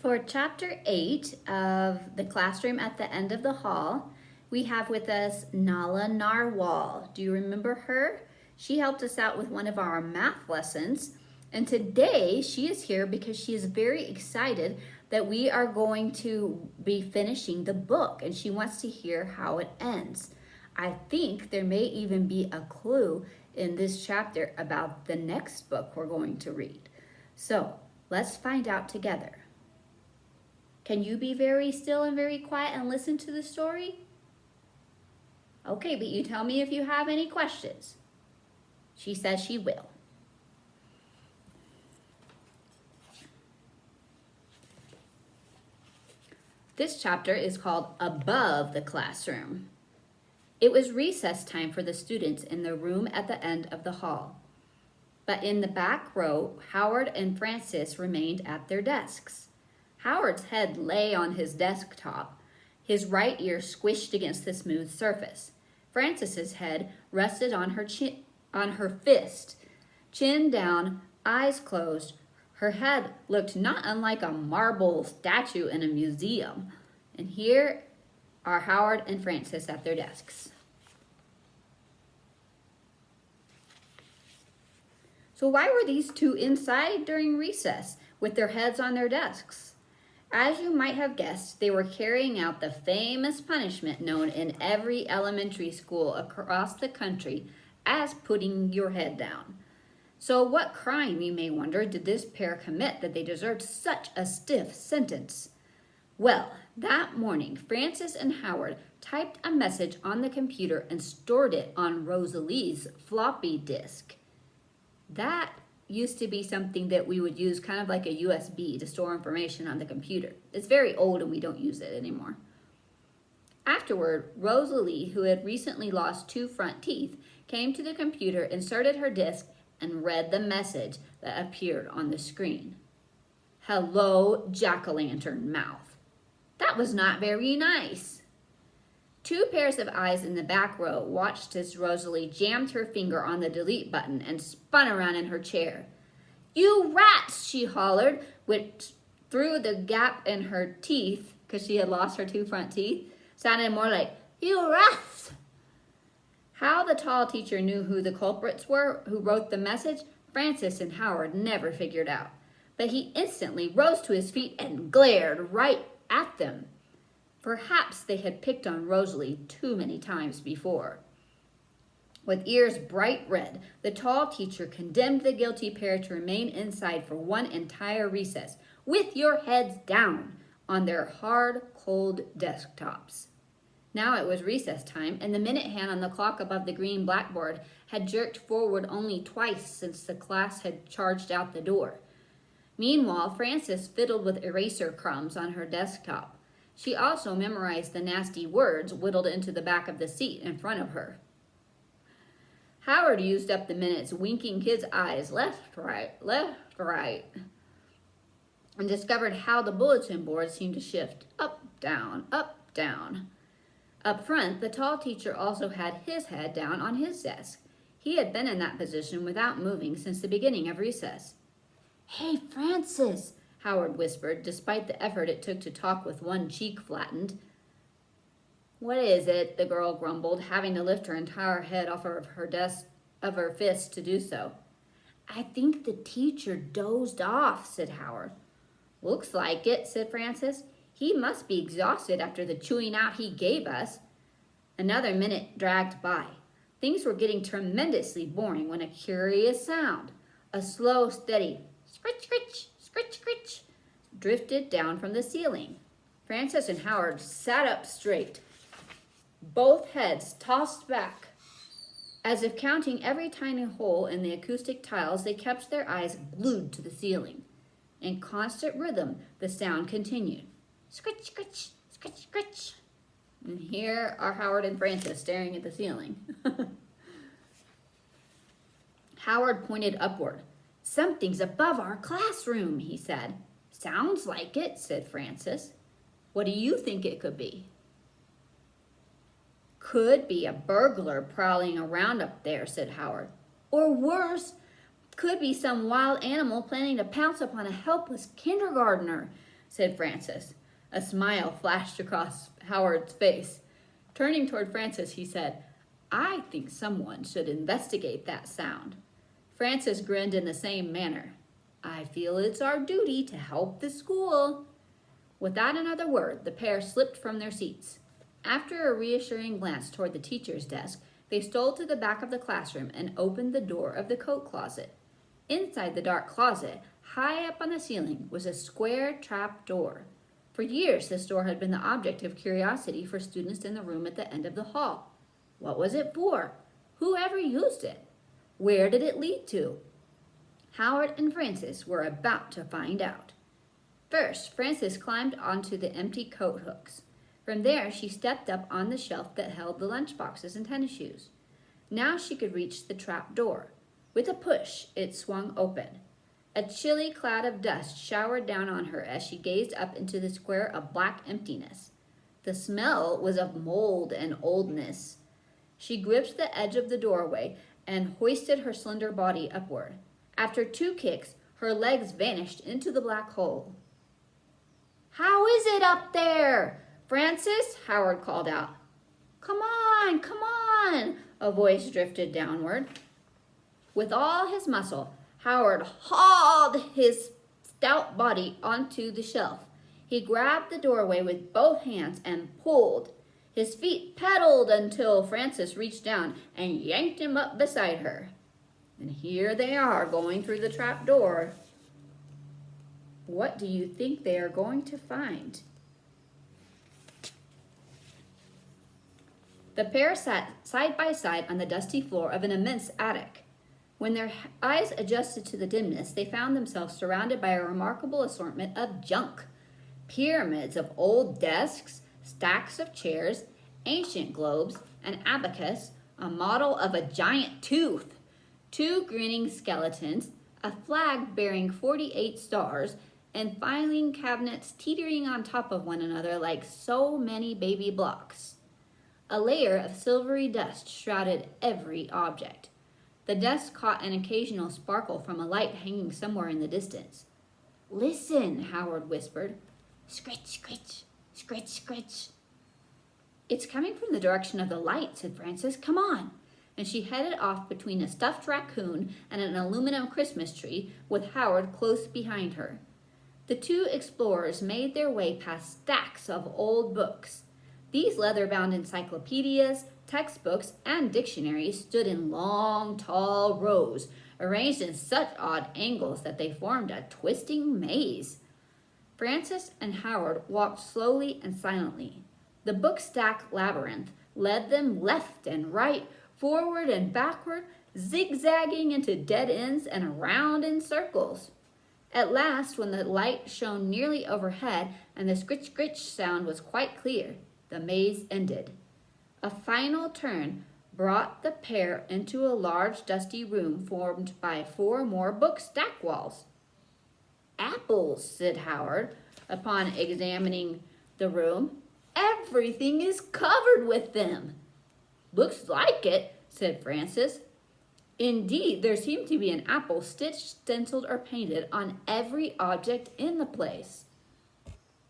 For chapter 8 of The Classroom at the End of the Hall, we have with us Nala Narwhal. Do you remember her? She helped us out with one of our math lessons, and today she is here because she is very excited that we are going to be finishing the book, and she wants to hear how it ends. I think there may even be a clue in this chapter about the next book we're going to read. So let's find out together. Can you be very still and very quiet and listen to the story? Okay, but you tell me if you have any questions. She says she will. This chapter is called Above the Classroom. It was recess time for the students in the room at the end of the hall. But in the back row, Howard and Francis remained at their desks. Howard's head lay on his desktop, his right ear squished against the smooth surface. Francis's head rested on her fist, chin down, eyes closed. Her head looked not unlike a marble statue in a museum. And here are Howard and Francis at their desks. So why were these two inside during recess with their heads on their desks? As you might have guessed, they were carrying out the famous punishment known in every elementary school across the country as putting your head down. So what crime, you may wonder, did this pair commit that they deserved such a stiff sentence? Well, that morning, Francis and Howard typed a message on the computer and stored it on Rosalie's floppy disk. That used to be something that we would use kind of like a USB to store information on the computer. It's very old and we don't use it anymore. Afterward, Rosalie, who had recently lost 2 front teeth, came to the computer, inserted her disk, and read the message that appeared on the screen. Hello, jack-o'-lantern mouth. That was not very nice. 2 pairs of eyes in the back row watched as Rosalie jammed her finger on the delete button and spun around in her chair. You rats, she hollered, which through the gap in her teeth, because she had lost her 2 front teeth, sounded more like, you rats. How the tall teacher knew who the culprits were who wrote the message, Francis and Howard never figured out. But he instantly rose to his feet and glared right at them. Perhaps they had picked on Rosalie too many times before. With ears bright red, the tall teacher condemned the guilty pair to remain inside for one entire recess, with your heads down, on their hard, cold desktops. Now it was recess time, and the minute hand on the clock above the green blackboard had jerked forward only twice since the class had charged out the door. Meanwhile, Frances fiddled with eraser crumbs on her desktop. She also memorized the nasty words whittled into the back of the seat in front of her. Howard used up the minutes winking his eyes left, right, and discovered how the bulletin board seemed to shift up, down, up, down. Up front, the tall teacher also had his head down on his desk. He had been in that position without moving since the beginning of recess. Hey, Francis, Howard whispered, despite the effort it took to talk with one cheek flattened. What is it? The girl grumbled, having to lift her entire head off of her fist to do so. I think the teacher dozed off, said Howard. Looks like it, said Francis. He must be exhausted after the chewing out he gave us. Another minute dragged by. Things were getting tremendously boring when a curious sound, a slow, steady scritch, scritch, scritch, scritch, drifted down from the ceiling. Francis and Howard sat up straight, both heads tossed back. As if counting every tiny hole in the acoustic tiles, they kept their eyes glued to the ceiling. In constant rhythm, the sound continued. Scritch, scritch, scritch, scritch. And here are Howard and Francis staring at the ceiling. Howard pointed upward. Something's above our classroom, he said. Sounds like it, said Francis. What do you think it could be? Could be a burglar prowling around up there, said Howard. Or worse, could be some wild animal planning to pounce upon a helpless kindergartner, said Francis. A smile flashed across Howard's face. Turning toward Francis, he said, I think someone should investigate that sound. Francis grinned in the same manner. I feel it's our duty to help the school. Without another word, the pair slipped from their seats. After a reassuring glance toward the teacher's desk, they stole to the back of the classroom and opened the door of the coat closet. Inside the dark closet, high up on the ceiling, was a square trap door. For years, this door had been the object of curiosity for students in the room at the end of the hall. What was it for? Who ever used it? Where did it lead to? Howard and Francis were about to find out. First, Francis climbed onto the empty coat hooks. From there, she stepped up on the shelf that held the lunchboxes and tennis shoes. Now she could reach the trap door. With a push, it swung open. A chilly cloud of dust showered down on her as she gazed up into the square of black emptiness. The smell was of mold and oldness. She gripped the edge of the doorway and hoisted her slender body upward. After 2 kicks, her legs vanished into the black hole. How is it up there? Francis, Howard called out. Come on, come on, a voice drifted downward. With all his muscle, Howard hauled his stout body onto the shelf. He grabbed the doorway with both hands and pulled. His feet pedaled until Francis reached down and yanked him up beside her. And here they are going through the trap door. What do you think they are going to find? The pair sat side by side on the dusty floor of an immense attic. When their eyes adjusted to the dimness, they found themselves surrounded by a remarkable assortment of junk. Pyramids of old desks, stacks of chairs, ancient globes, an abacus, a model of a giant tooth, 2 grinning skeletons, a flag bearing 48 stars, and filing cabinets teetering on top of one another like so many baby blocks. A layer of silvery dust shrouded every object. The dust caught an occasional sparkle from a light hanging somewhere in the distance. Listen, Howard whispered. Scritch, scritch, scritch, scritch. It's coming from the direction of the light, said Francis. Come on. And she headed off between a stuffed raccoon and an aluminum Christmas tree with Howard close behind her. The 2 explorers made their way past stacks of old books. These leather-bound encyclopedias, textbooks, and dictionaries stood in long, tall rows, arranged in such odd angles that they formed a twisting maze. Francis and Howard walked slowly and silently. The book-stack labyrinth led them left and right, forward and backward, zigzagging into dead ends and around in circles. At last, when the light shone nearly overhead and the scritch-scritch sound was quite clear, the maze ended. A final turn brought the pair into a large dusty room formed by 4 more book stack walls. Apples, said Howard, upon examining the room. Everything is covered with them. Looks like it, said Francis. Indeed, there seemed to be an apple stitched, stenciled, or painted on every object in the place.